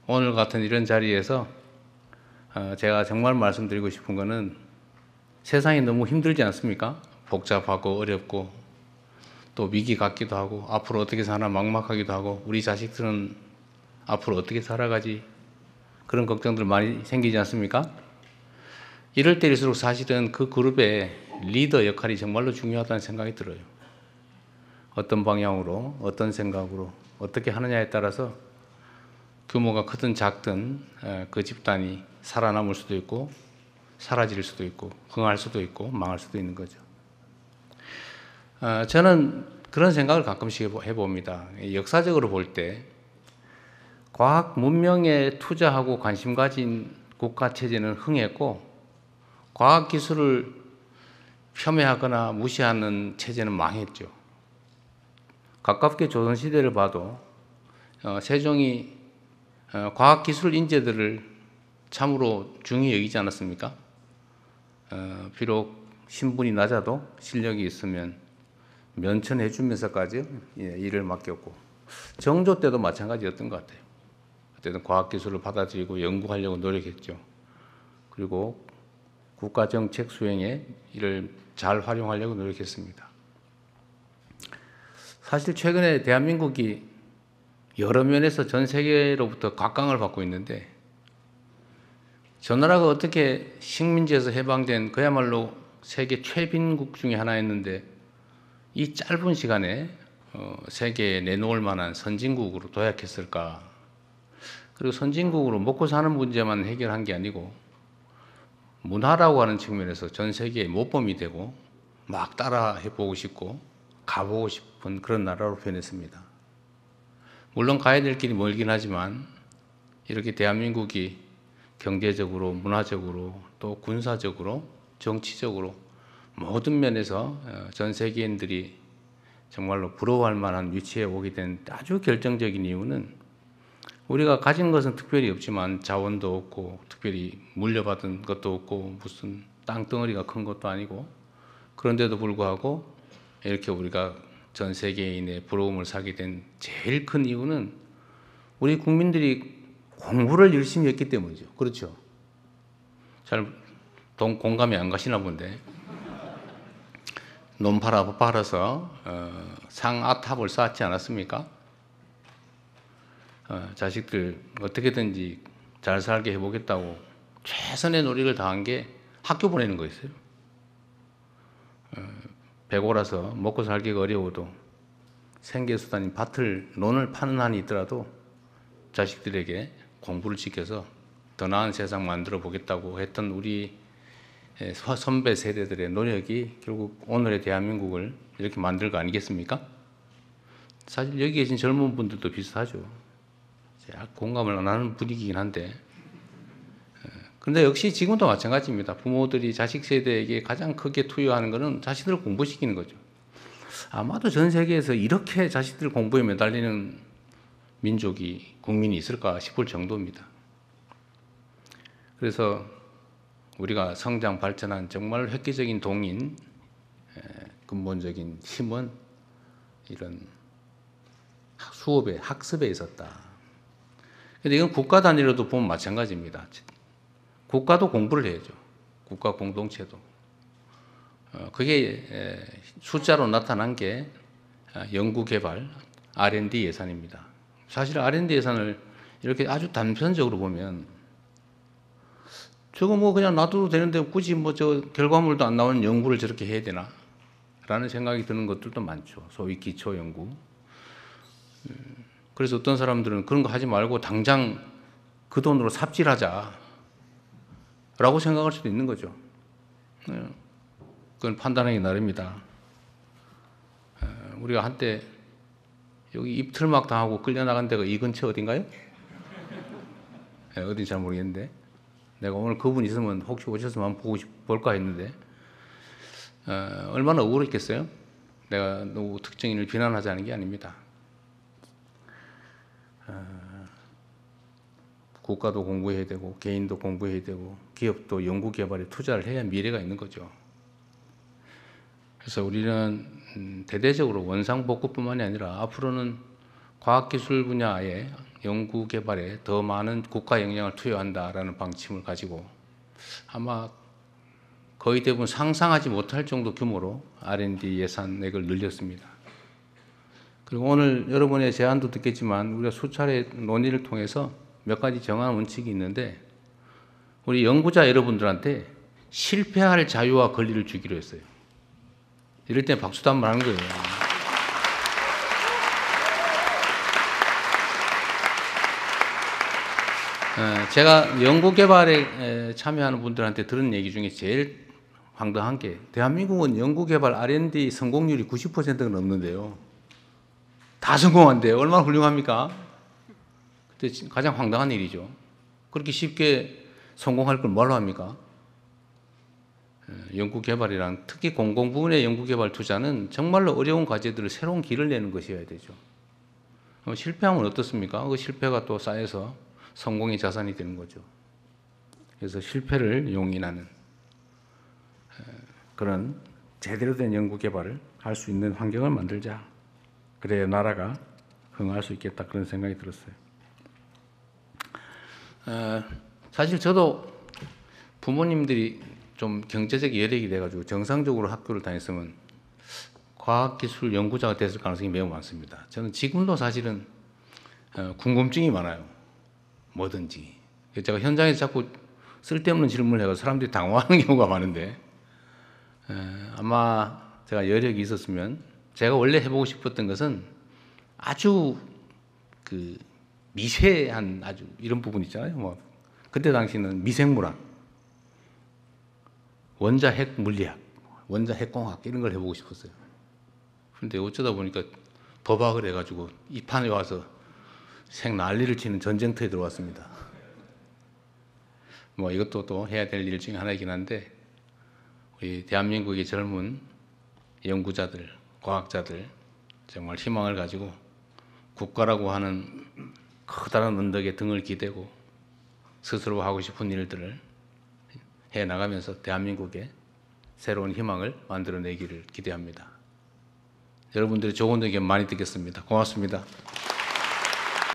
오늘 같은 이런 자리에서 제가 정말 말씀드리고 싶은 거는 세상이 너무 힘들지 않습니까? 복잡하고 어렵고 또 위기 같기도 하고 앞으로 어떻게 사나 막막하기도 하고 우리 자식들은 앞으로 어떻게 살아가지 그런 걱정들 많이 생기지 않습니까? 이럴 때일수록 사실은 그 그룹의 리더 역할이 정말로 중요하다는 생각이 들어요. 어떤 방향으로 어떤 생각으로 어떻게 하느냐에 따라서 규모가 크든 작든 그 집단이 살아남을 수도 있고 사라질 수도 있고 흥할 수도 있고 망할 수도 있는 거죠. 저는 그런 생각을 가끔씩 해봅니다. 역사적으로 볼 때 과학 문명에 투자하고 관심 가진 국가 체제는 흥했고 과학 기술을 폄훼하거나 무시하는 체제는 망했죠. 가깝게 조선시대를 봐도 세종이 과학기술 인재들을 참으로 중히 여기지 않았습니까? 비록 신분이 낮아도 실력이 있으면 면천해 주면서까지 일을 맡겼고 정조 때도 마찬가지였던 것 같아요. 그때는 과학기술을 받아들이고 연구하려고 노력했죠. 그리고 국가정책 수행에 이를 잘 활용하려고 노력했습니다. 사실 최근에 대한민국이 여러 면에서 전 세계로부터 각광을 받고 있는데 저 나라가 어떻게 식민지에서 해방된 그야말로 세계 최빈국 중에 하나였는데 이 짧은 시간에 세계에 내놓을 만한 선진국으로 도약했을까? 그리고 선진국으로 먹고 사는 문제만 해결한 게 아니고 문화라고 하는 측면에서 전 세계의 모범이 되고 막 따라 해보고 싶고 가보고 싶은 그런 나라로 변했습니다. 물론 가야 될 길이 멀긴 하지만 이렇게 대한민국이 경제적으로, 문화적으로, 또 군사적으로, 정치적으로 모든 면에서 전 세계인들이 정말로 부러워할 만한 위치에 오게 된 아주 결정적인 이유는 우리가 가진 것은 특별히 없지만 자원도 없고 특별히 물려받은 것도 없고 무슨 땅덩어리가 큰 것도 아니고 그런데도 불구하고 이렇게 우리가 전 세계인의 부러움을 사게 된 제일 큰 이유는 우리 국민들이 공부를 열심히 했기 때문이죠. 그렇죠? 잘 공감이 안 가시나 본데 논 팔아서 상아탑을 쌓지 않았습니까? 자식들 어떻게든지 잘 살게 해보겠다고 최선의 노력을 다한 게 학교 보내는 거였어요. 배고라서 먹고 살기가 어려워도 생계수단인 논을 파는 한이 있더라도 자식들에게 공부를 시켜서 더 나은 세상 만들어 보겠다고 했던 우리 선배 세대들의 노력이 결국 오늘의 대한민국을 이렇게 만들 거 아니겠습니까? 사실 여기 계신 젊은 분들도 비슷하죠. 공감을 안 하는 분위기긴 한데 근데 역시 지금도 마찬가지입니다. 부모들이 자식 세대에게 가장 크게 투여하는 것은 자식들을 공부시키는 거죠. 아마도 전 세계에서 이렇게 자식들 공부에 매달리는 민족이 국민이 있을까 싶을 정도입니다. 그래서 우리가 성장 발전한 정말 획기적인 동인 근본적인 힘은 이런 수업에 학습에 있었다. 근데 이건 국가 단위로도 보면 마찬가지입니다. 국가도 공부를 해야죠. 국가 공동체도. 그게 숫자로 나타난 게 연구개발, R&D 예산입니다. 사실 R&D 예산을 이렇게 아주 단편적으로 보면 저거 뭐 그냥 놔둬도 되는데 굳이 뭐 저 결과물도 안 나오는 연구를 저렇게 해야 되나? 라는 생각이 드는 것들도 많죠. 소위 기초 연구. 그래서 어떤 사람들은 그런 거 하지 말고 당장 그 돈으로 삽질하자 라고 생각할 수도 있는 거죠. 그건 판단하기 나름이다. 우리가 한때 여기 입틀막 당하고 끌려나간 데가 이 근처 어딘가요? 어딘지 잘 모르겠는데 내가 오늘 그분 있으면 혹시 오셨으면 한번 볼까 했는데 얼마나 억울했겠어요? 내가 누구 특정인을 비난하자는 게 아닙니다. 국가도 공부해야 되고 개인도 공부해야 되고 기업도 연구개발에 투자를 해야 미래가 있는 거죠. 그래서 우리는 대대적으로 원상복구뿐만이 아니라 앞으로는 과학기술 분야의 연구 개발에 더 많은 국가 역량을 투여한다라는 방침을 가지고 아마 거의 대부분 상상하지 못할 정도 규모로 R&D 예산액을 늘렸습니다. 그리고 오늘 여러분의 제안도 듣겠지만 우리가 수차례 논의를 통해서 몇 가지 정한 원칙이 있는데 우리 연구자 여러분들한테 실패할 자유와 권리를 주기로 했어요. 이럴 때 박수도 한번 하는 거예요. 제가 연구개발에 참여하는 분들한테 들은 얘기 중에 제일 황당한 게 대한민국은 연구개발 R&D 성공률이 90%가 넘는데요. 다 성공한대요. 얼마나 훌륭합니까? 그때 가장 황당한 일이죠. 그렇게 쉽게 성공할 걸 뭘로 합니까? 연구개발이란 특히 공공부문의 연구개발 투자는 정말로 어려운 과제들을 새로운 길을 내는 것이어야 되죠. 실패하면 어떻습니까? 그 실패가 또 쌓여서 성공의 자산이 되는 거죠. 그래서 실패를 용인하는 그런 제대로 된 연구개발을 할 수 있는 환경을 만들자. 그래야 나라가 흥할 수 있겠다 그런 생각이 들었어요. 사실 저도 부모님들이 좀 경제적 여력이 돼가지고 정상적으로 학교를 다녔으면 과학기술 연구자가 됐을 가능성이 매우 많습니다. 저는 지금도 사실은 궁금증이 많아요. 뭐든지. 제가 현장에서 자꾸 쓸데없는 질문을 해서 사람들이 당황하는 경우가 많은데 아마 제가 여력이 있었으면 제가 원래 해보고 싶었던 것은 아주 그 미세한 아주 이런 부분 있잖아요. 뭐 그때 당시는 미생물학, 원자 핵 물리학, 원자 핵공학 이런 걸 해보고 싶었어요. 그런데 어쩌다 보니까 도박을 해가지고 이 판에 와서 생 난리를 치는 전쟁터에 들어왔습니다. 뭐 이것도 또 해야 될 일 중에 하나이긴 한데 우리 대한민국의 젊은 연구자들, 과학자들 정말 희망을 가지고 국가라고 하는 커다란 언덕에 등을 기대고 스스로 하고 싶은 일들을 해 나가면서 대한민국에 새로운 희망을 만들어내기를 기대합니다. 여러분들의 좋은 의견 많이 듣겠습니다. 고맙습니다.